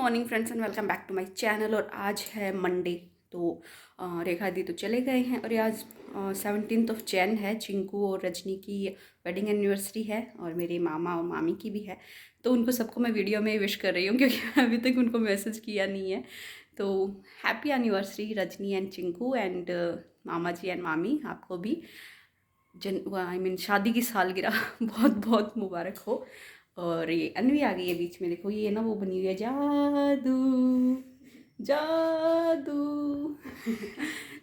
Morning friends and welcome back to my channel. और आज है मंडे, तो रेखा दी तो चले गए हैं और ये आज 17 है। चिंकू और रजनी की वेडिंग एनिवर्सरी है और मेरे मामा और मामी की भी है। तो उनको सबको मैं वीडियो में विश कर रही हूँ क्योंकि अभी तक उनको मैसेज किया नहीं है। तो happy anniversary Rajni and Chinku and मामा जी एंड मामी, आपको भी शादी की सालगिरह बहुत बहुत मुबारक हो। और ये अनवी आ गई है बीच में, देखो ये ना वो बनी हुई है जादू जादू।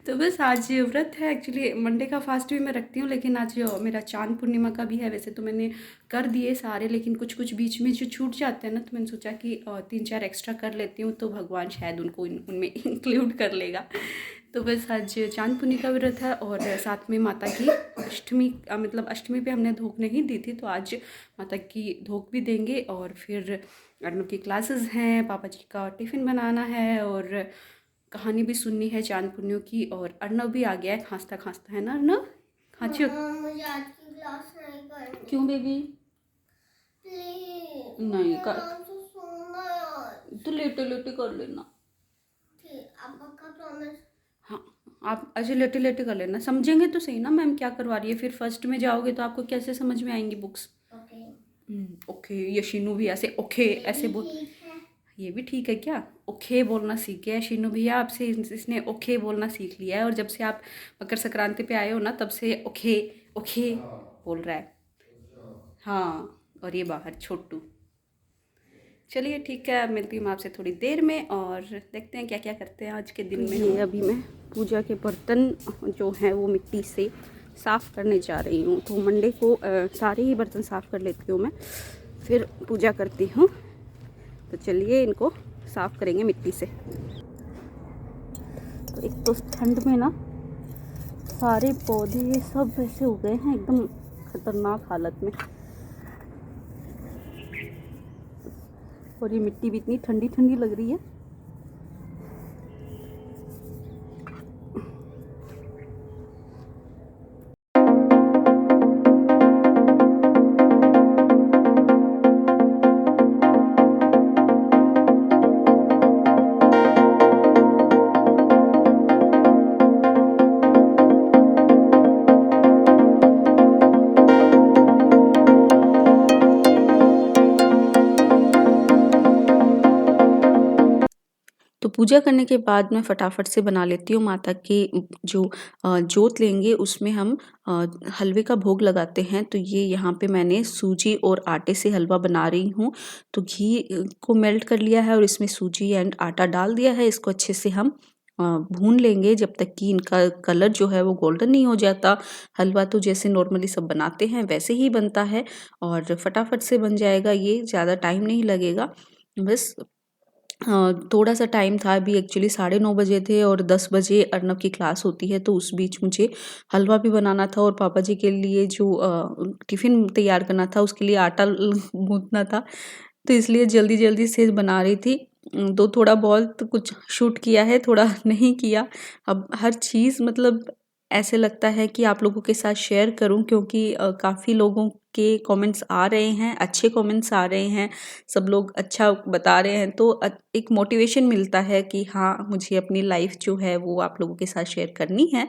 तो बस आज व्रत है, एक्चुअली मंडे का फास्ट भी मैं रखती हूँ, लेकिन आज मेरा चांद पूर्णिमा का भी है। वैसे तो मैंने कर दिए सारे, लेकिन कुछ कुछ बीच में जो छूट जाते हैं ना, तो मैंने सोचा कि 3-4 एक्स्ट्रा कर लेती हूँ, तो भगवान शायद उनको उनमें इंक्लूड कर लेगा। तो बस आज चांद पूर्णिमा का व्रत है और साथ में माता की अष्टमी, मतलब अष्टमी पे हमने धूप नहीं दी थी, तो आज माता की धूप भी देंगे। और फिर अर्नव की क्लासेस हैं, पापा जी का टिफ़िन बनाना है और कहानी भी सुननी है चांद पूर्णिमा की। और अर्नव भी आ गया है खांसता खांसता, है ना अर्नव? खांची मुझे आज की क्लास नहीं करनी। क्यों बेबी? प्लीज नहीं कर, तो सोना यार। तो लेटे लेटे कर लेना। ठीक, आपका का प्रॉमिस। हाँ, आप ऐसे लेटे लेटे कर लेना, समझेंगे तो सही ना मैम क्या करवा रही है। फिर फर्स्ट में जाओगे तो आपको कैसे समझ में आएंगी बुक्स। ओके। ओके, ये शीनू भी ऐसे ओके ऐसे बोल, ठीक है। ये भी ठीक है क्या? ओके बोलना सीख गया है शीनू भैया आपसे, इसने ओके बोलना सीख लिया है। और जब से आप मकर संक्रांति पे आए हो ना, तब से ओके ओके बोल रहा है। हाँ, और ये बाहर छोटू। चलिए ठीक है, अब मिलती हूँ मैं आपसे थोड़ी देर में और देखते हैं क्या क्या करते हैं आज के दिन में। ये अभी मैं पूजा के बर्तन जो हैं वो मिट्टी से साफ़ करने जा रही हूँ। तो मंडे को सारे ही बर्तन साफ़ कर लेती हूँ मैं, फिर पूजा करती हूँ। तो चलिए इनको साफ़ करेंगे मिट्टी से। तो एक तो ठंड में ना सारे पौधे सब ऐसे हो गए हैं एकदम खतरनाक हालत में, और ये मिट्टी भी इतनी ठंडी ठंडी लग रही है। तो पूजा करने के बाद मैं फटाफट से बना लेती हूँ माता की जो जोत लेंगे उसमें हम हलवे का भोग लगाते हैं। तो ये यहाँ पे मैंने सूजी और आटे से हलवा बना रही हूँ। तो घी को मेल्ट कर लिया है और इसमें सूजी एंड आटा डाल दिया है। इसको अच्छे से हम भून लेंगे जब तक कि इनका कलर जो है वो गोल्डन नहीं हो जाता। हलवा तो जैसे नॉर्मली सब बनाते हैं वैसे ही बनता है और फटाफट से बन जाएगा, ये ज़्यादा टाइम नहीं लगेगा। बस थोड़ा सा टाइम था, अभी एक्चुअली 9:30 बजे थे और 10 बजे अर्नव की क्लास होती है, तो उस बीच मुझे हलवा भी बनाना था और पापा जी के लिए जो टिफ़िन तैयार करना था उसके लिए आटा गूँथना था। तो इसलिए जल्दी जल्दी से बना रही थी। तो थोड़ा बहुत कुछ शूट किया है, थोड़ा नहीं किया। अब हर चीज़ मतलब ऐसे लगता है कि आप लोगों के साथ शेयर करूं, क्योंकि काफ़ी लोगों के कमेंट्स आ रहे हैं, अच्छे कमेंट्स आ रहे हैं, सब लोग अच्छा बता रहे हैं। तो एक मोटिवेशन मिलता है कि हाँ, मुझे अपनी लाइफ जो है वो आप लोगों के साथ शेयर करनी है।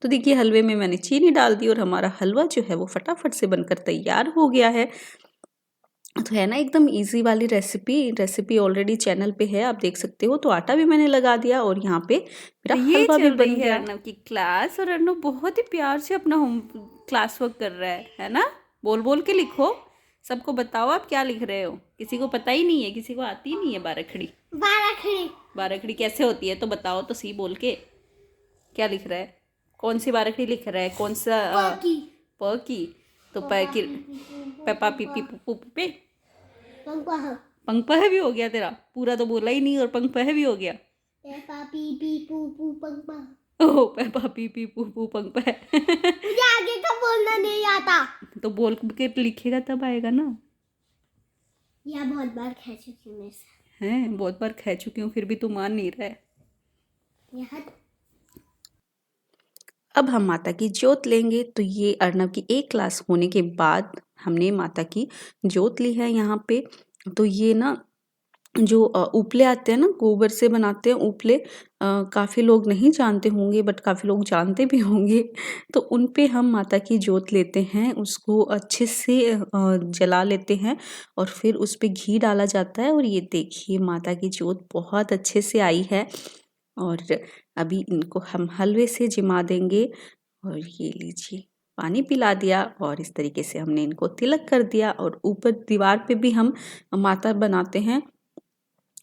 तो देखिए हलवे में मैंने चीनी डाल दी और हमारा हलवा जो है वो फटाफट से बनकर तैयार हो गया है। तो है ना एकदम इजी वाली रेसिपी ऑलरेडी चैनल पे है, आप देख सकते हो। तो आटा भी मैंने लगा दिया और यहाँ पे मेरा हलवा भी बन गया। अर्नव की क्लास और अर्नव बहुत ही प्यार से अपना होम क्लास वर्क कर रहा है ना? बोल बोल के लिखो, सबको बताओ आप क्या लिख रहे हो। किसी को पता ही नहीं है, किसी को आती ही नहीं है बाराखड़ी। बाराखड़ी। बाराखड़ी कैसे होती है तो बताओ तो सही बोल के, क्या लिख रहा है? कौन सी बाराखड़ी लिख रहा है? कौन सा प की? तो प की पेपा पीपी पुप्पू पुप्पे। पंख भी हो गया तेरा, पूरा तो बोला ही नहीं और पंख भी हो गया। पेपा पी पी पू पू पंपा। ओह, पेपा पी पी पू पू पंख मुझे आगे का बोलना नहीं आता। तो बोल के लिखेगा तब आएगा ना। यह बहुत बार कह चुकी हूँ मैं से। हैं, बहुत बार कह चुकी हूँ फिर भी तू मान नहीं रहा है। यह अब हम माता की जोत लेंगे। तो ये अर्नव की 1 क्लास होने के बाद हमने माता की जोत ली है यहाँ पे। तो ये ना जो उपले आते हैं ना, गोबर से बनाते हैं उपले, काफ़ी लोग नहीं जानते होंगे बट काफ़ी लोग जानते भी होंगे। तो उन पे हम माता की जोत लेते हैं, उसको अच्छे से जला लेते हैं और फिर उस पे घी डाला जाता है और ये देखिए माता की जोत बहुत अच्छे से आई है। और अभी इनको हम हलवे से जिमा देंगे और ये लीजिए पानी पिला दिया और इस तरीके से हमने इनको तिलक कर दिया। और ऊपर दीवार पे भी हम माता बनाते हैं,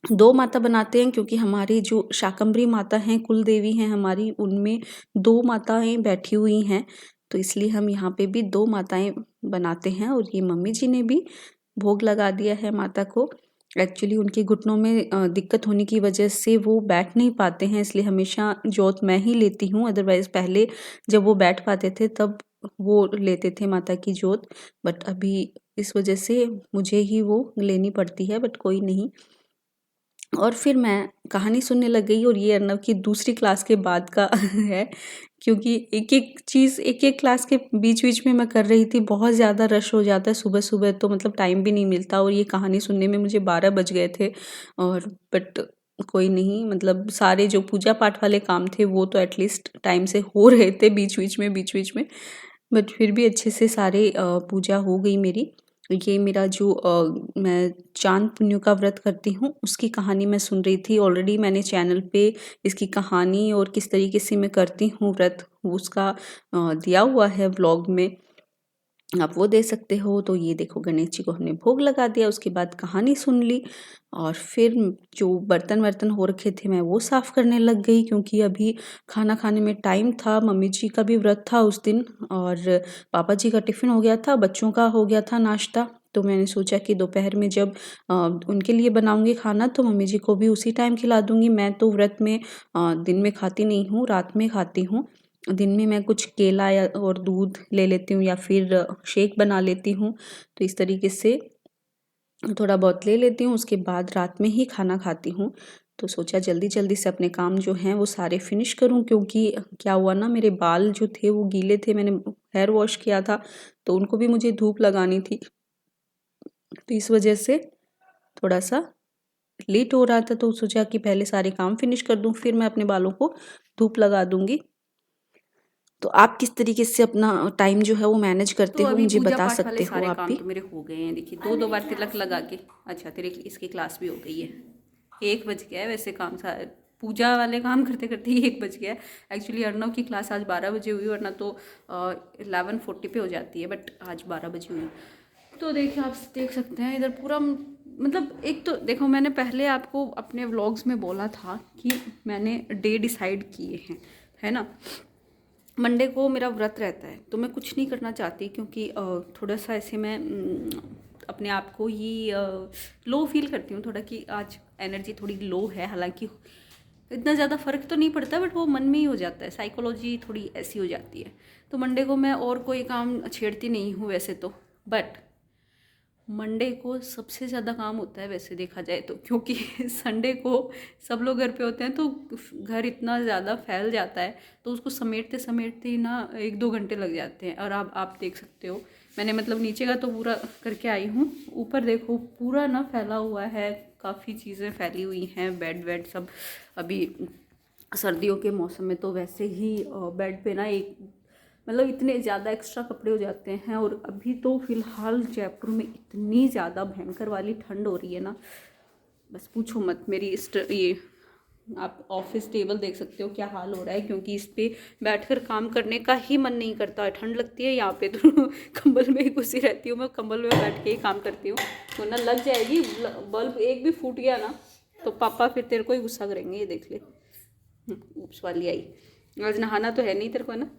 2 माता बनाते हैं क्योंकि हमारी जो शाकंभरी माता हैं, कुल देवी हैं हमारी, उनमें 2 माताएँ बैठी हुई हैं, तो इसलिए हम यहाँ पे भी 2 माताएँ बनाते हैं। और ये मम्मी जी ने भी भोग लगा दिया है माता को। एक्चुअली उनके घुटनों में दिक्कत होने की वजह से वो बैठ नहीं पाते हैं, इसलिए हमेशा जोत मैं ही लेती हूँ। अदरवाइज़ पहले जब वो बैठ पाते थे तब वो लेते थे माता की जोत, बट अभी इस वजह से मुझे ही वो लेनी पड़ती है, बट कोई नहीं। और फिर मैं कहानी सुनने लग गई और ये अर्नव की दूसरी क्लास के बाद का है, क्योंकि एक-एक चीज़ एक-एक क्लास के बीच-बीच में मैं कर रही थी। बहुत ज़्यादा रश हो जाता है सुबह-सुबह, तो मतलब टाइम भी नहीं मिलता और ये कहानी सुनने में मुझे 12 बज गए थे। और बट कोई नहीं, मतलब सारे जो पूजा पाठ वाले काम थे वो तो एटलीस्ट टाइम से हो रहे थे बीच-बीच में। बट फिर भी अच्छे से सारे पूजा हो गई मेरी। ये मेरा जो मैं चाँद पुन्य का व्रत करती हूँ, उसकी कहानी मैं सुन रही थी। ऑलरेडी मैंने चैनल पे इसकी कहानी और किस तरीके से मैं करती हूँ व्रत, उसका दिया हुआ है व्लॉग में, आप वो देख सकते हो। तो ये देखो गणेश जी को हमने भोग लगा दिया, उसके बाद कहानी सुन ली और फिर जो बर्तन-वर्तन हो रखे थे मैं वो साफ़ करने लग गई, क्योंकि अभी खाना खाने में टाइम था। मम्मी जी का भी व्रत था उस दिन और पापा जी का टिफ़िन हो गया था, बच्चों का हो गया था नाश्ता। तो मैंने सोचा कि दोपहर में जब उनके लिए बनाऊँगी खाना तो मम्मी जी को भी उसी टाइम खिला दूँगी। मैं तो व्रत में दिन में खाती नहीं हूँ, रात में खाती हूँ। दिन में मैं कुछ केला या और दूध ले लेती हूँ या फिर शेक बना लेती हूँ। तो इस तरीके से थोड़ा बहुत ले लेती हूँ, उसके बाद रात में ही खाना खाती हूँ। तो सोचा जल्दी-जल्दी से अपने काम जो हैं वो सारे फ़िनिश करूँ, क्योंकि क्या हुआ ना, मेरे बाल जो थे वो गीले थे, मैंने हेयर वॉश किया था, तो उनको भी मुझे धूप लगानी थी। तो इस वजह से थोड़ा-सा लेट हो रहा था, तो सोचा कि पहले सारे काम फ़िनिश कर दूँ, फिर मैं अपने बालों को धूप लगा दूँगी। तो आप किस तरीके से अपना टाइम जो है वो मैनेज करते तो हो, अभी मुझे पूजा बता पाठ वाले सकते हो सारे आप काम भी? तो मेरे हो गए हैं। देखिए 2-2 बार तिलक लगा के, अच्छा तेरे इसकी क्लास भी हो गई है। 1 बज गया है वैसे, काम सा पूजा वाले काम करते-करते ही 1 बज गया है। एक्चुअली अर्नव की क्लास आज 12 बजे हुई, वरना तो 11:40 पे हो जाती है, बट आज 12 बजे हुई। तो देखिए आप देख सकते हैं इधर पूरा मतलब, एक तो देखो मैंने पहले आपको अपने व्लॉग्स में बोला था कि मैंने डे डिसाइड किए हैं, है ना। मंडे को मेरा व्रत रहता है तो मैं कुछ नहीं करना चाहती, क्योंकि थोड़ा सा ऐसे मैं अपने आप को ही लो फील करती हूँ थोड़ा, कि आज एनर्जी थोड़ी लो है। हालांकि इतना ज़्यादा फ़र्क तो नहीं पड़ता, बट वो मन में ही हो जाता है, साइकोलॉजी थोड़ी ऐसी हो जाती है। तो मंडे को मैं और कोई काम छेड़ती नहीं हूँ वैसे तो, बट मंडे को सबसे ज़्यादा काम होता है वैसे देखा जाए तो, क्योंकि संडे को सब लोग घर पे होते हैं, तो घर इतना ज़्यादा फैल जाता है, तो उसको समेटते समेटते ही ना 1-2 घंटे लग जाते हैं। और आप देख सकते हो, मैंने मतलब नीचे का तो पूरा करके आई हूँ, ऊपर देखो पूरा ना फैला हुआ है, काफ़ी चीज़ें फैली हुई हैं, बेड वेड सब। अभी सर्दियों के मौसम में तो वैसे ही बेड पे ना एक मतलब इतने ज़्यादा एक्स्ट्रा कपड़े हो जाते हैं। और अभी तो फ़िलहाल जयपुर में इतनी ज़्यादा भयंकर वाली ठंड हो रही है ना, बस पूछो मत। मेरी ये आप ऑफिस टेबल देख सकते हो क्या हाल हो रहा है, क्योंकि इस पे बैठकर काम करने का ही मन नहीं करता है, ठंड लगती है यहाँ पे तो कंबल में ही घुसी रहती हूँ मैं, कंबल में बैठ के ही काम करती हूँ, वरना लग जाएगी। बल्ब एक भी फूट गया ना तो पापा फिर तेरे को ही गुस्सा करेंगे, ये देख ले। उप्स वाली आई। आज नहाना तो है नहीं तेरे को, है ना।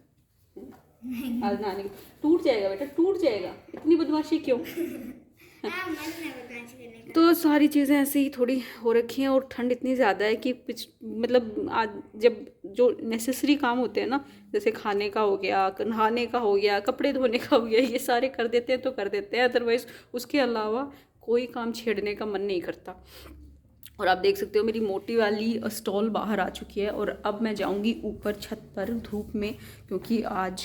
आज नहाने टूट जाएगा बेटा, टूट जाएगा, इतनी बदमाशी क्यों। तो सारी चीज़ें ऐसे ही थोड़ी हो रखी हैं, और ठंड इतनी ज़्यादा है कि मतलब आज जब जो नेसेसरी काम होते हैं ना, जैसे खाने का हो गया, नहाने का हो गया, कपड़े धोने का हो गया, ये सारे कर देते हैं तो कर देते हैं, अदरवाइज़ उसके अलावा कोई काम छेड़ने का मन नहीं करता। और आप देख सकते हो मेरी मोटी वाली स्टॉल बाहर आ चुकी है, और अब मैं जाऊंगी ऊपर छत पर धूप में, क्योंकि आज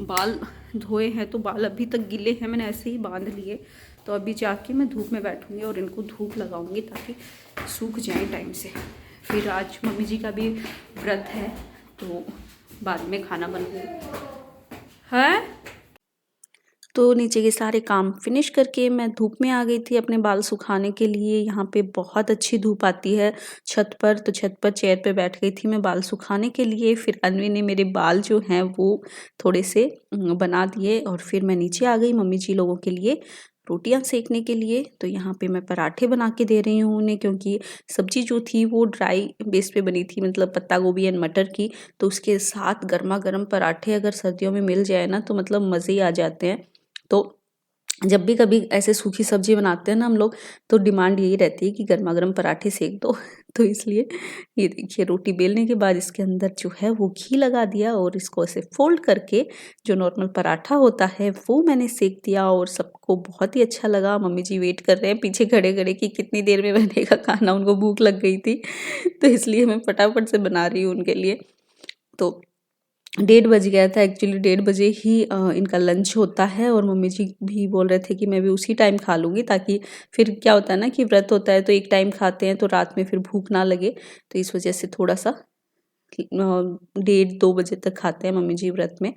बाल धोए हैं तो बाल अभी तक गीले हैं, मैंने ऐसे ही बांध लिए। तो अभी जाके मैं धूप में बैठूँगी और इनको धूप लगाऊंगी ताकि सूख जाए टाइम से। फिर आज मम्मी जी का भी व्रत है तो बाद में खाना बनाऊंगी। है तो नीचे के सारे काम फिनिश करके मैं धूप में आ गई थी अपने बाल सुखाने के लिए। यहाँ पे बहुत अच्छी धूप आती है छत पर, तो छत पर चेयर पे बैठ गई थी मैं बाल सुखाने के लिए। फिर अन्वी ने मेरे बाल जो हैं वो थोड़े से बना दिए और फिर मैं नीचे आ गई मम्मी जी लोगों के लिए रोटियां सेकने के लिए। तो यहाँ पे मैं पराठे बना के दे रही हूँ उन्हें, क्योंकि सब्जी जो थी वो ड्राई बेस पे बनी थी, मतलब पत्ता गोभी एंड मटर की। तो उसके साथ गर्मा गर्म पराठे अगर सर्दियों में मिल जाए ना तो मतलब मज़े ही आ जाते हैं। तो जब भी कभी ऐसे सूखी सब्जी बनाते हैं ना हम लोग, तो डिमांड यही रहती है कि गर्मा गर्म पराठे सेक दो। तो इसलिए ये देखिए रोटी बेलने के बाद इसके अंदर जो है वो घी लगा दिया और इसको ऐसे फोल्ड करके जो नॉर्मल पराठा होता है वो मैंने सेक दिया और सबको बहुत ही अच्छा लगा। मम्मी जी वेट कर रहे हैं पीछे खड़े खड़े कि कितनी देर में बनेगा खाना, उनको भूख लग गई थी। तो इसलिए मैं फटाफट से बना रही हूँ उनके लिए। तो 1:30 बज गया था एक्चुअली, 1:30 बजे ही इनका लंच होता है और मम्मी जी भी बोल रहे थे कि मैं भी उसी टाइम खा लूँगी, ताकि फिर क्या होता है ना कि व्रत होता है तो एक टाइम खाते हैं तो रात में फिर भूख ना लगे। तो इस वजह से थोड़ा सा 1:30-2 बजे तक खाते हैं मम्मी जी व्रत में।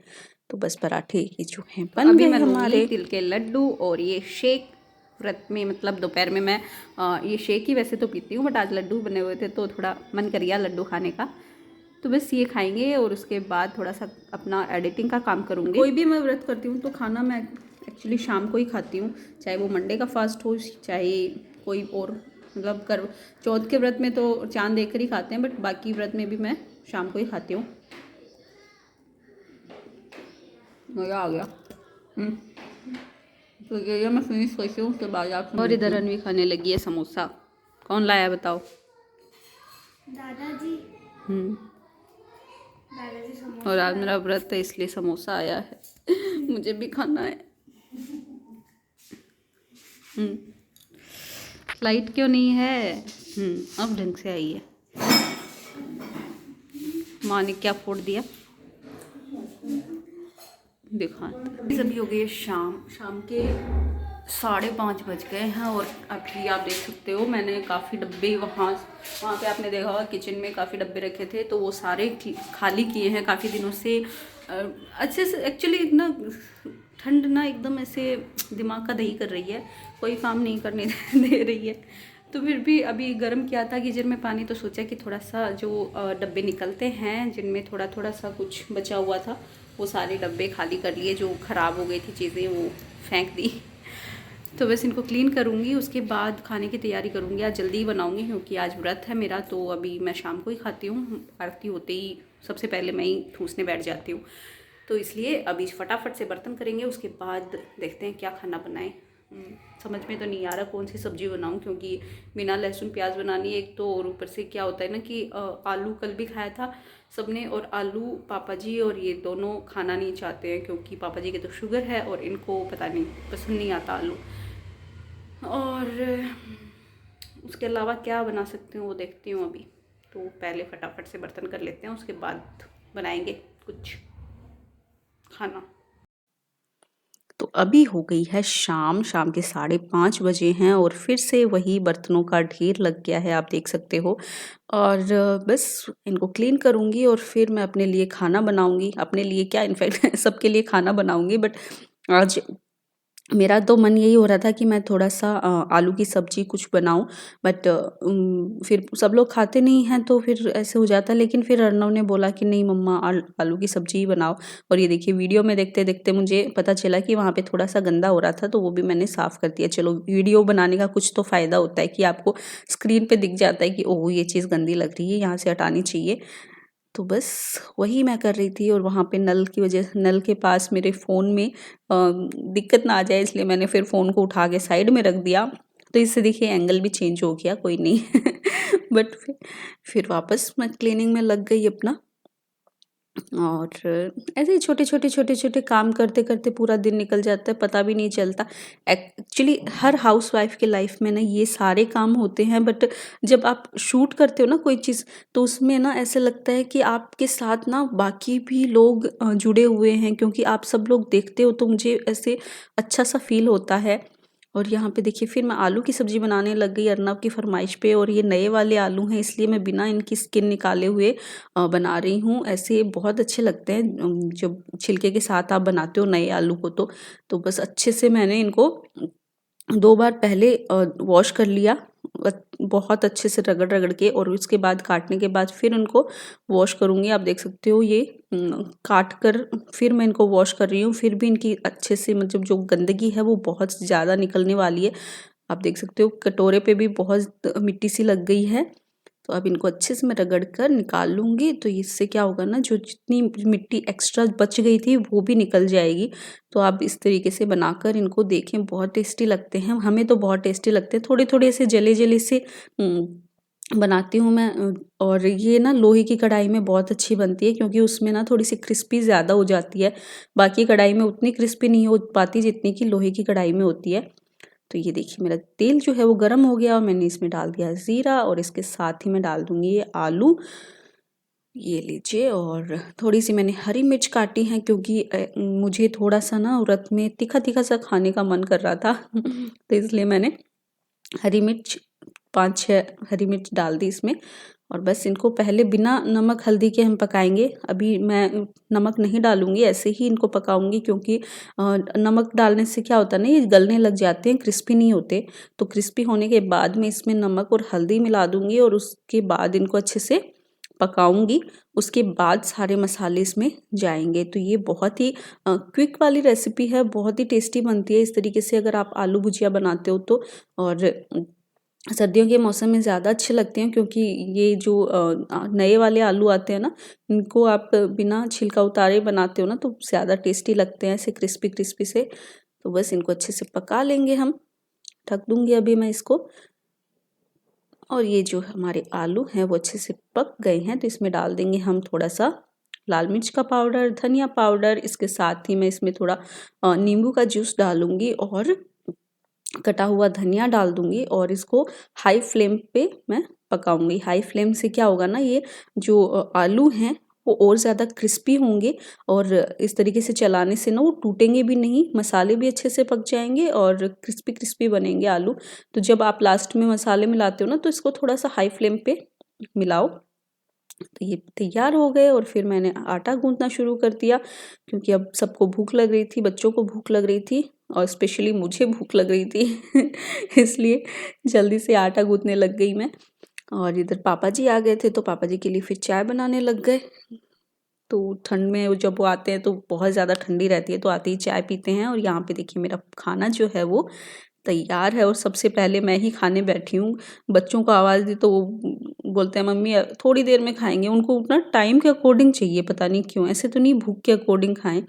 तो बस पराठे ही जो हैं बन अभी गए मैं लूँगी हमारे। तिल के लड्डू और ये शेक। व्रत में मतलब दोपहर में मैं ये शेक ही वैसे तो पीती हूँ, बट आज लड्डू बने हुए थे तो थोड़ा मन कर गया लड्डू खाने का। तो बस ये खाएंगे और उसके बाद थोड़ा सा अपना एडिटिंग का काम करूँगी। कोई भी मैं व्रत करती हूँ तो खाना मैं एक्चुअली शाम को ही खाती हूँ, चाहे वो मंडे का फास्ट हो चाहे कोई और, मतलब कर चौथ के व्रत में तो चांद देख कर ही खाते हैं, बट बाकी व्रत में भी मैं शाम को ही खाती हूँ। मज़ा आ गया। तो ये मैं फिनिश करती हूँ उसके बाद आप। और इधर अनवी खाने लगी है समोसा। कौन लाया बताओ? दादाजी। दादाजी समोसा। और आज मेरा व्रत है इसलिए समोसा आया है। मुझे भी खाना है। लाइट क्यों नहीं है? अब ढंग से आई है। माँ ने क्या फोड़ दिया दिखाते। अभी हो गई है शाम के 5:30 बज गए हैं और अभी आप देख सकते हो मैंने काफ़ी डब्बे वहाँ पे आपने देखा होगा किचन में काफ़ी डब्बे रखे थे तो वो सारे खाली किए हैं काफ़ी दिनों से। अच्छे से एक्चुअली इतना ठंड ना एकदम ऐसे दिमाग का दही कर रही है, कोई काम नहीं करने दे रही है। तो फिर भी अभी गर्म किया था किचन में पानी, तो सोचा कि थोड़ा सा जो डब्बे निकलते हैं जिनमें थोड़ा थोड़ा सा कुछ बचा हुआ था वो सारे डब्बे खाली कर लिए, जो ख़राब हो गई थी चीज़ें वो फेंक दी। तो बस इनको क्लीन करूँगी, उसके बाद खाने की तैयारी करूँगी। आज जल्दी ही बनाऊँगी क्योंकि आज व्रत है मेरा, तो अभी मैं शाम को ही खाती हूँ। आरती होते ही सबसे पहले मैं ही ठूसने बैठ जाती हूँ, तो इसलिए अभी फटाफट से बर्तन करेंगे, उसके बाद देखते हैं क्या खाना बनाएं। समझ में तो नहीं आ रहा कौन सी सब्ज़ी बनाऊं, क्योंकि बिना लहसुन प्याज बनानी एक तो, और ऊपर से क्या होता है ना कि आलू कल भी खाया था सबने, और आलू पापा जी और ये दोनों खाना नहीं चाहते हैं क्योंकि पापा जी के तो शुगर है और इनको पता नहीं पसंद नहीं आता आलू। और उसके अलावा क्या बना सकती हूँ वो देखती हूँ अभी। तो पहले फटाफट से बर्तन कर लेते हैं, उसके बाद बनाएंगे कुछ खाना। तो अभी हो गई है शाम के 5:30 बजे हैं और फिर से वही बर्तनों का ढेर लग गया है, आप देख सकते हो। और बस इनको क्लीन करूँगी और फिर मैं अपने लिए खाना बनाऊँगी। अपने लिए क्या, इनफैक्ट सबके लिए खाना बनाऊँगी, बट आज मेरा तो मन यही हो रहा था कि मैं थोड़ा-सा आलू की सब्ज़ी कुछ बनाऊँ, बट फिर सब लोग खाते नहीं हैं तो फिर ऐसे हो जाता है। लेकिन फिर अर्णव ने बोला कि नहीं मम्मा आलू की सब्ज़ी ही बनाओ। और ये देखिए वीडियो में देखते-देखते मुझे पता चला कि वहाँ पे थोड़ा-सा गंदा हो रहा था, तो वो भी मैंने साफ़ कर दिया। चलो वीडियो बनाने का कुछ तो फ़ायदा होता है कि आपको स्क्रीन पे दिख जाता है कि ओह! ये चीज़ गंदी लग रही है, यहाँ से हटानी चाहिए। तो बस वही मैं कर रही थी और वहाँ पे नल के पास मेरे फ़ोन में दिक्कत ना आ जाए इसलिए मैंने फिर फ़ोन को उठा के साइड में रख दिया। तो इससे देखिए एंगल भी चेंज हो गया, कोई नहीं। बट फिर वापस मैं क्लीनिंग में लग गई अपना। और ऐसे ही छोटे-छोटे काम करते-करते पूरा दिन निकल जाता है, पता भी नहीं चलता। एक्चुअली हर हाउसवाइफ़ के लाइफ़ में ना ये सारे काम होते हैं, बट जब आप शूट करते हो ना कोई चीज़, तो उसमें ना ऐसा लगता है कि आपके साथ ना बाकी भी लोग जुड़े हुए हैं, क्योंकि आप सब लोग देखते हो तो मुझे ऐसे अच्छा-सा फ़ील होता है। और यहाँ पे देखिए फिर मैं आलू की सब्ज़ी बनाने लग गई अर्नव की फरमाइश पे। और ये नए वाले आलू हैं इसलिए मैं बिना इनकी स्किन निकाले हुए बना रही हूँ। ऐसे बहुत अच्छे लगते हैं जब छिलके के साथ आप बनाते हो नए आलू को। तो बस अच्छे से मैंने इनको 2 बार पहले वॉश कर लिया बहुत अच्छे से रगड़ रगड़ के। और उसके बाद काटने के बाद फिर उनको वॉश करूँगी। आप देख सकते हो ये काट कर फिर मैं इनको वॉश कर रही हूँ। फिर भी इनकी अच्छे से मतलब जो गंदगी है वो बहुत ज़्यादा निकलने वाली है। आप देख सकते हो कटोरे पे भी बहुत मिट्टी सी लग गई है। तो अब इनको अच्छे से मैं रगड़ कर निकाल लूँगी। तो इससे क्या होगा ना, जो जितनी मिट्टी एक्स्ट्रा बच गई थी वो भी निकल जाएगी। तो आप इस तरीके से बनाकर इनको देखें, बहुत टेस्टी लगते हैं। हमें तो बहुत टेस्टी लगते हैं। थोड़े-थोड़े ऐसे जले-जले से बनाती हूँ मैं। और ये ना लोहे की कढ़ाई में बहुत अच्छी बनती है क्योंकि उसमें ना थोड़ी सी क्रिस्पी ज़्यादा हो जाती है। बाकी कढ़ाई में उतनी क्रिस्पी नहीं हो पाती जितनी कि लोहे की कढ़ाई में होती है। तो ये देखिए मेरा तेल जो है वो गर्म हो गया और मैंने इसमें डाल दिया ज़ीरा और इसके साथ ही मैं डाल दूँगी ये आलू। ये लीजिए। और थोड़ी-सी मैंने हरी मिर्च काटी हैं क्योंकि मुझे थोड़ा-सा ना व्रत में तीखा-तीखा सा खाने का मन कर रहा था तो इसलिए मैंने हरी मिर्च 5-6 हरी मिर्च डाल दी इसमें। और बस इनको पहले बिना नमक हल्दी के हम पकाएंगे। अभी मैं नमक नहीं डालूँगी, ऐसे ही इनको पकाऊँगी क्योंकि नमक डालने से क्या होता है ना, ये गलने लग जाते हैं, क्रिस्पी नहीं होते। तो क्रिस्पी होने के बाद में इसमें नमक और हल्दी मिला दूँगी और उसके बाद इनको अच्छे से पकाऊँगी। उसके बाद सारे मसाले इसमें जाएँगे। तो ये बहुत ही क्विक वाली रेसिपी है, बहुत ही टेस्टी बनती है इस तरीके से अगर आप आलू भुजिया बनाते हो तो। और सर्दियों के मौसम में ज़्यादा अच्छे लगते हैं क्योंकि ये जो नए वाले आलू आते हैं ना, इनको आप बिना छिलका उतारे बनाते हो ना तो ज़्यादा टेस्टी लगते हैं ऐसे क्रिस्पी क्रिस्पी से। तो बस इनको अच्छे से पका लेंगे हम। ढक दूँगी अभी मैं इसको। और ये जो हमारे आलू हैं वो अच्छे से पक गए हैं तो इसमें डाल देंगे हम थोड़ा-सा लाल मिर्च का पाउडर, धनिया पाउडर। इसके साथ ही मैं इसमें थोड़ा नींबू का जूस डालूँगी और कटा हुआ धनिया डाल दूँगी और इसको हाई फ्लेम पे मैं पकाऊँगी। हाई फ्लेम से क्या होगा ना, ये जो आलू हैं वो और ज़्यादा क्रिस्पी होंगे और इस तरीके से चलाने से ना वो टूटेंगे भी नहीं, मसाले भी अच्छे से पक जाएँगे और क्रिस्पी क्रिस्पी बनेंगे आलू। तो जब आप लास्ट में मसाले मिलाते हो ना तो इसको थोड़ा-सा हाई फ्लेम पे मिलाओ। तो ये तैयार हो गए और फिर मैंने आटा गूँथना शुरू कर दिया क्योंकि अब सबको भूख लग रही थी, बच्चों को भूख लग रही थी और स्पेशली मुझे भूख लग रही थी इसलिए जल्दी से आटा गूँथने लग गई मैं। और इधर पापा जी आ गए थे तो पापा जी के लिए फिर चाय बनाने लग गए। तो ठंड में जब वो आते हैं तो बहुत ज़्यादा ठंडी रहती है तो आते ही चाय पीते हैं। और यहाँ पे देखिए मेरा खाना जो है वो तैयार है और सबसे पहले मैं ही खाने बैठी हूँ। बच्चों को आवाज़ दी तो वो बोलते हैं मम्मी थोड़ी देर में खाएँगे। उनको ना टाइम के अकॉर्डिंग चाहिए, पता नहीं क्यों, ऐसे तो नहीं भूख के अकॉर्डिंग खाएँ।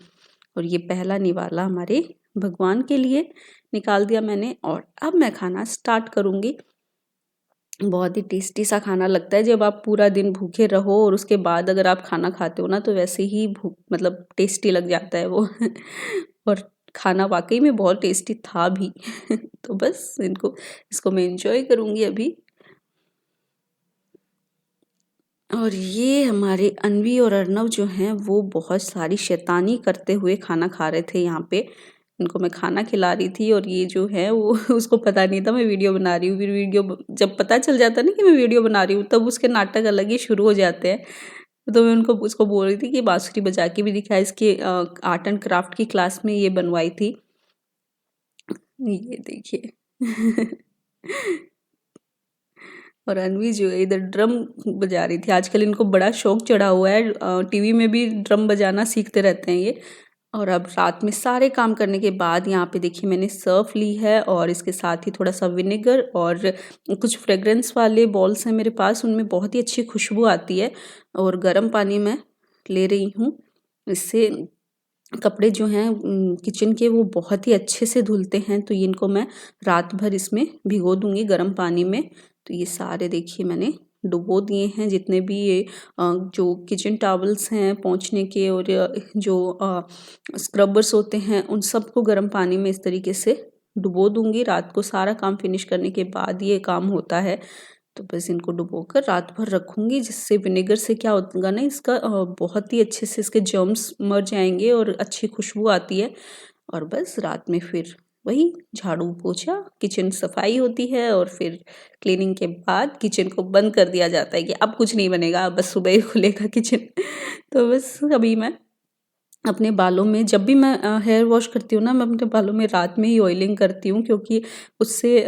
और ये पहला निवाला हमारे भगवान के लिए निकाल दिया मैंने और अब मैं खाना स्टार्ट करूँगी। बहुत ही टेस्टी सा खाना लगता है जब आप पूरा दिन भूखे रहो और उसके बाद अगर आप खाना खाते हो ना तो वैसे ही भूख मतलब टेस्टी लग जाता है वो और खाना वाक़ई में बहुत टेस्टी था भी तो बस इसको मैं एन्जॉय करूँगी अभी। और ये हमारे अन्वी और अर्नव जो हैं वो बहुत सारी शैतानी करते हुए खाना खा रहे थे यहाँ पे। इनको मैं खाना खिला रही थी और ये जो है वो उसको पता नहीं था मैं वीडियो बना रही हूँ। फिर जब पता चल जाता है ना कि मैं वीडियो बना रही हूँ तब उसके नाटक अलग ही शुरू हो जाते हैं। तो मैं उसको बोल रही थी कि बाँसुरी बजा के भी दिखाया। इसके आर्ट एंड क्राफ्ट की क्लास में ये बनवाई थी। ये देखिए और अन्वी जो है इधर ड्रम बजा रही थी। आजकल इनको बड़ा शौक चढ़ा हुआ है, टीवी में भी ड्रम बजाना सीखते रहते हैं ये। और अब रात में सारे काम करने के बाद यहाँ पे देखिए मैंने सर्फ ली है और इसके साथ ही थोड़ा सा विनेगर और कुछ फ्रेगरेंस वाले बॉल्स हैं मेरे पास, उनमें बहुत ही अच्छी खुशबू आती है। और गर्म पानी मैं ले रही हूँ। इससे कपड़े जो हैं किचन के वो बहुत ही अच्छे से धुलते हैं। तो इनको मैं रात भर इसमें भिगो दूँगी गर्म पानी में। तो ये सारे देखिए मैंने डुबो दिए हैं जितने भी ये जो किचन टॉवल्स हैं पोंछने के और जो स्क्रबर्स होते हैं उन सबको गर्म पानी में इस तरीके से डुबो दूँगी। रात को सारा काम फिनिश करने के बाद ये काम होता है। तो बस इनको डुबोकर रात भर रखूँगी जिससे विनेगर से क्या होगा ना, इसका बहुत ही अच्छे से इसके जर्म्स मर जाएंगे और अच्छी खुशबू आती है। और बस रात में फिर वही झाड़ू पोछा, किचन सफाई होती है और फिर क्लीनिंग के बाद किचन को बंद कर दिया जाता है कि अब कुछ नहीं बनेगा, अब बस सुबह ही खुलेगा किचन। तो बस अभी मैं अपने बालों में जब भी मैं हेयर वॉश करती हूँ ना, मैं अपने बालों में रात में ही ऑयलिंग करती हूँ, क्योंकि उससे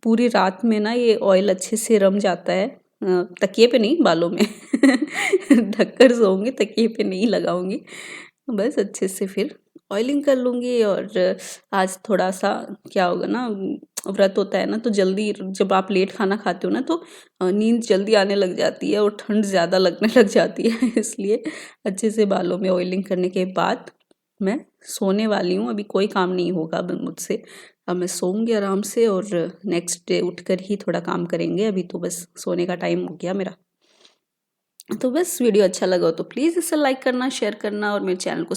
पूरी रात में ना ये ऑयल अच्छे से रम जाता है। तकिए पे नहीं, बालों में ढक कर सोऊँगी, तकिए पे नहीं लगाऊँगी। बस अच्छे से फिर ऑयलिंग कर लूँगी। और आज थोड़ा-सा क्या होगा ना, व्रत होता है ना, तो जल्दी जब आप लेट खाना खाते हो ना, तो नींद जल्दी आने लग जाती है और ठंड ज़्यादा लगने लग जाती है। इसलिए अच्छे से बालों में ऑयलिंग करने के बाद मैं सोने वाली हूँ। अभी कोई काम नहीं होगा अब मुझसे। अब मैं सोऊँगी आराम से और नेक्स्ट डे उठकर ही थोड़ा काम करेंगे। अभी तो बस सोने का टाइम हो गया मेरा। तो बस वीडियो अच्छा लगा हो तो प्लीज़ इसे लाइक करना, शेयर करना और मेरे चैनल को